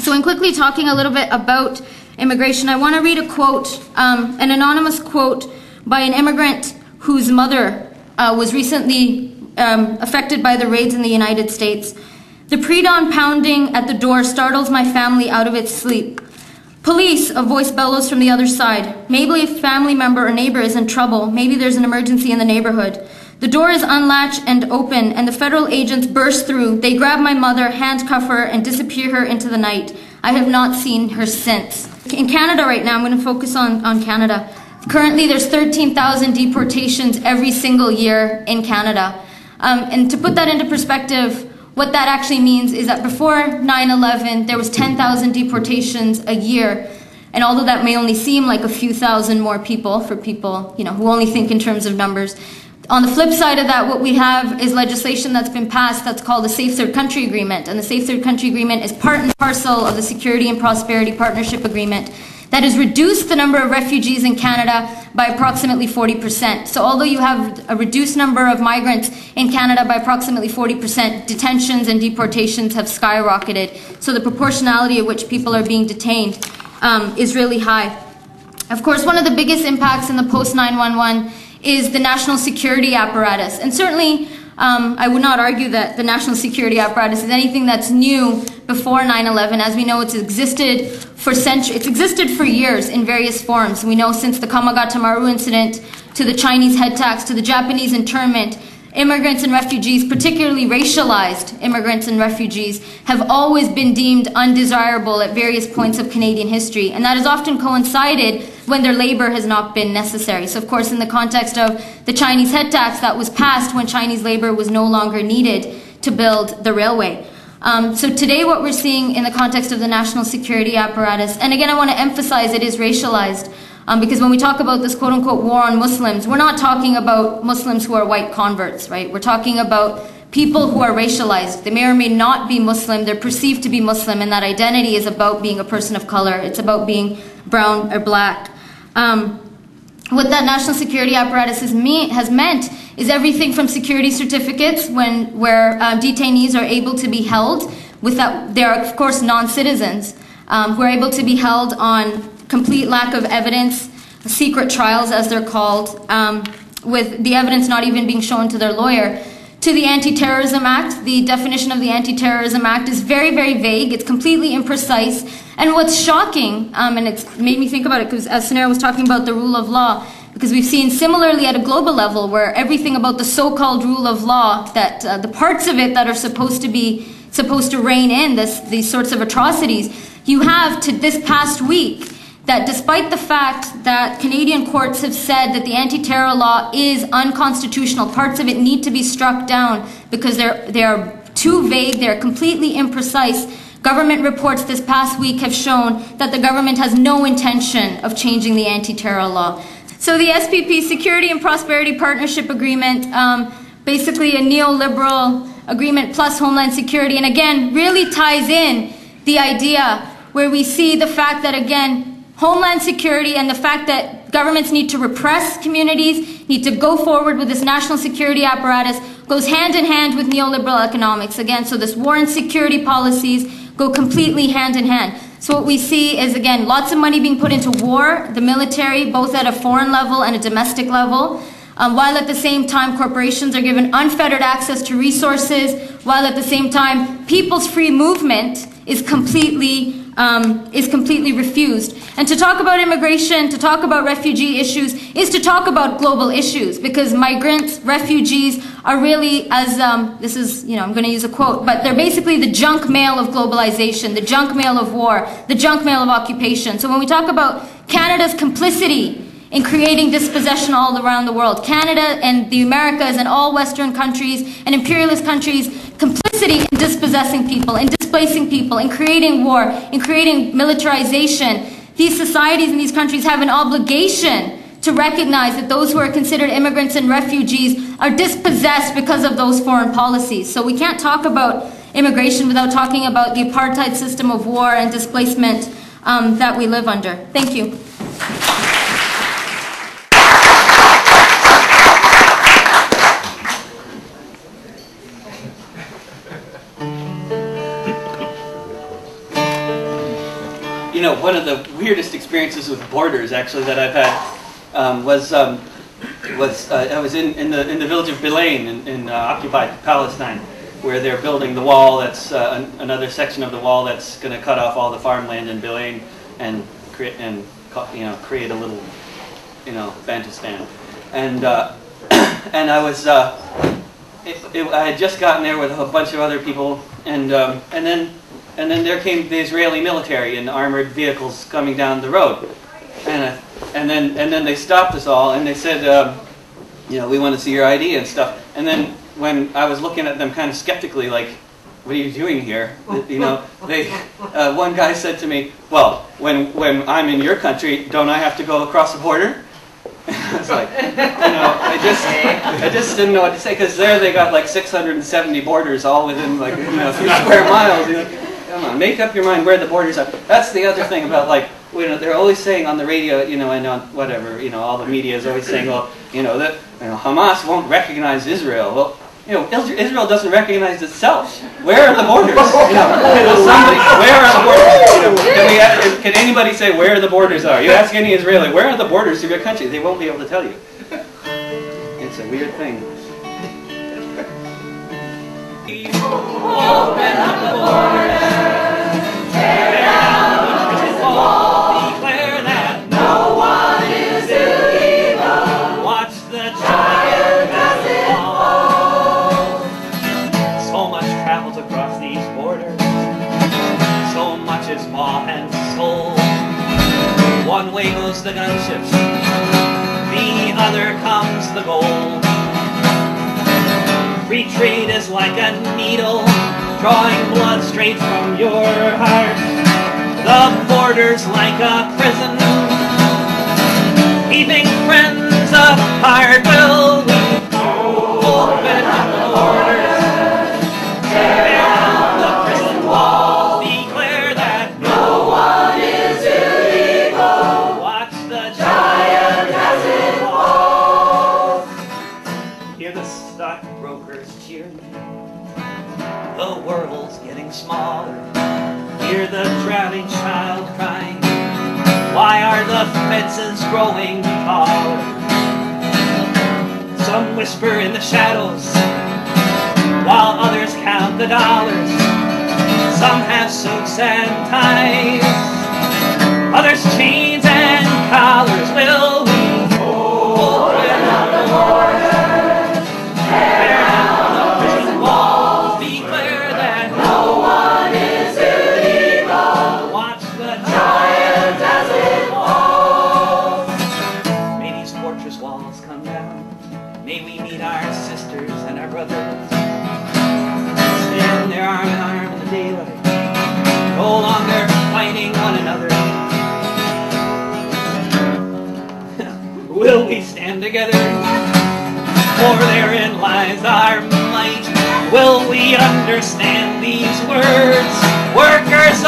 So in quickly talking a little bit about immigration, I want to read a quote, an anonymous quote by an immigrant whose mother was recently affected by the raids in the United States. The pre-dawn pounding at the door startles my family out of its sleep. Police, a voice bellows from the other side. Maybe a family member or neighbor is in trouble. Maybe there's an emergency in the neighborhood. The door is unlatched and open, and the federal agents burst through. They grab my mother, handcuff her, and disappear her into the night. I have not seen her since. In Canada right now, I'm going to focus on Canada. Currently, there's 13,000 deportations every single year in Canada. And to put that into perspective, what that actually means is that before 9/11, there was 10,000 deportations a year. And although that may only seem like a few thousand more people for people, who only think in terms of numbers, on the flip side of that, what we have is legislation that's been passed that's called the Safe Third Country Agreement. And the Safe Third Country Agreement is part and parcel of the Security and Prosperity Partnership Agreement that has reduced the number of refugees in Canada by approximately 40%. So although you have a reduced number of migrants in Canada by approximately 40%, detentions and deportations have skyrocketed. So the proportionality at which people are being detained is really high. Of course, one of the biggest impacts in the post-9/11 is the national security apparatus. And certainly, I would not argue that the national security apparatus is anything that's new before 9/11. As we know, it's existed for centuries. It's existed for years in various forms. We know since the Kamagata-Maru incident, to the Chinese head tax, to the Japanese internment, immigrants and refugees, particularly racialized immigrants and refugees, have always been deemed undesirable at various points of Canadian history. And that has often coincided when their labor has not been necessary. So of course, in the context of the Chinese head tax, that was passed when Chinese labor was no longer needed to build the railway. So today what we're seeing in the context of the national security apparatus, and again I want to emphasize it is racialized, because when we talk about this quote-unquote war on Muslims, we're not talking about Muslims who are white converts, right? We're talking about people who are racialized. They may or may not be Muslim, they're perceived to be Muslim, and that identity is about being a person of color. It's about being brown or black. What that national security apparatus has meant is everything from security certificates where detainees are able to be held without, they are of course non-citizens, who are able to be held on complete lack of evidence, secret trials as they're called, with the evidence not even being shown to their lawyer, to the Anti-Terrorism Act. The definition of the Anti-Terrorism Act is very, very vague. It's completely imprecise. And what's shocking, and it's made me think about it because as Sunera was talking about the rule of law, because we've seen similarly at a global level where everything about the so-called rule of law, that the parts of it that are supposed to rein in these sorts of atrocities, you have to this past week that despite the fact that Canadian courts have said that the anti-terror law is unconstitutional, parts of it need to be struck down because they are too vague, they're completely imprecise. Government reports this past week have shown that the government has no intention of changing the anti-terror law. So the SPP, Security and Prosperity Partnership Agreement, basically a neoliberal agreement plus Homeland Security, and again, really ties in the idea where we see the fact that, again, Homeland Security and the fact that governments need to repress communities, need to go forward with this national security apparatus, goes hand in hand with neoliberal economics. Again, so this war and security policies go completely hand in hand. So what we see is, again, lots of money being put into war, the military, both at a foreign level and a domestic level, while at the same time corporations are given unfettered access to resources, while at the same time people's free movement is completely refused. And to talk about immigration, to talk about refugee issues, is to talk about global issues, because migrants, refugees are really, as this is, I'm going to use a quote, but they're basically the junk mail of globalization, the junk mail of war, the junk mail of occupation. So when we talk about Canada's complicity in creating dispossession all around the world, Canada and the Americas and all Western countries and imperialist countries, complicity in dispossessing people, in displacing people, in creating war, in creating militarization, these societies and these countries have an obligation to recognize that those who are considered immigrants and refugees are dispossessed because of those foreign policies. So we can't talk about immigration without talking about the apartheid system of war and displacement that we live under. Thank you. you know, one of the weirdest experiences with borders actually that I've had was I was in the village of Bilain in occupied Palestine, where they're building the wall. That's another section of the wall that's going to cut off all the farmland in Bilain and create a little, you know, Bantustan. And and I was I had just gotten there with a bunch of other people, and then there came the Israeli military in armored vehicles coming down the road, and then they stopped us all and they said, you know, we want to see your ID and stuff. And then when I was looking at them kind of skeptically, like, what are you doing here? You know, one guy said to me, well, when I'm in your country, don't I have to go across the border? I was like, you know, I just didn't know what to say, because there they got like 670 borders all within like, you know, a few square miles. You know, come on, make up your mind where the borders are. That's the other thing about, like, you know, they're always saying on the radio, you know, and on whatever, you know, all the media is always saying, well, you know, that, you know, Hamas won't recognize Israel. Well, you know, Israel doesn't recognize itself. Where are the borders? You know, where are the borders? You know, can anybody say where the borders are? You ask any Israeli, where are the borders of your country? They won't be able to tell you. It's a weird thing. Open up the borders, tear down the prison wall, declare that no one is illegal. Watch the giant as it falls. So much travels across these borders, so much is bought and sold. One way goes the gunships, the other comes the gold. Free trade is like a needle, drawing blood straight from your heart. The border's like a prison, keeping friends apart. Will we open up the borders, tear down the prison walls, declare that no one is illegal. Watch the giant as it falls. Hear the stockbrokers cheering, the world's getting smaller. Hear the drowning child crying, why are the fences growing taller? Some whisper in the shadows, while others count the dollars. Some have suits and ties, others chains and collars. Will we open up the borders, tear down the prison walls, declare that no one is illegal. Watch the giant as it falls. May these fortress walls come down. May we meet our sisters and our brothers, stand there arm in arm in the daylight, no longer fighting one another. Will we stand together? For therein lies our might. Will we understand these words? Workers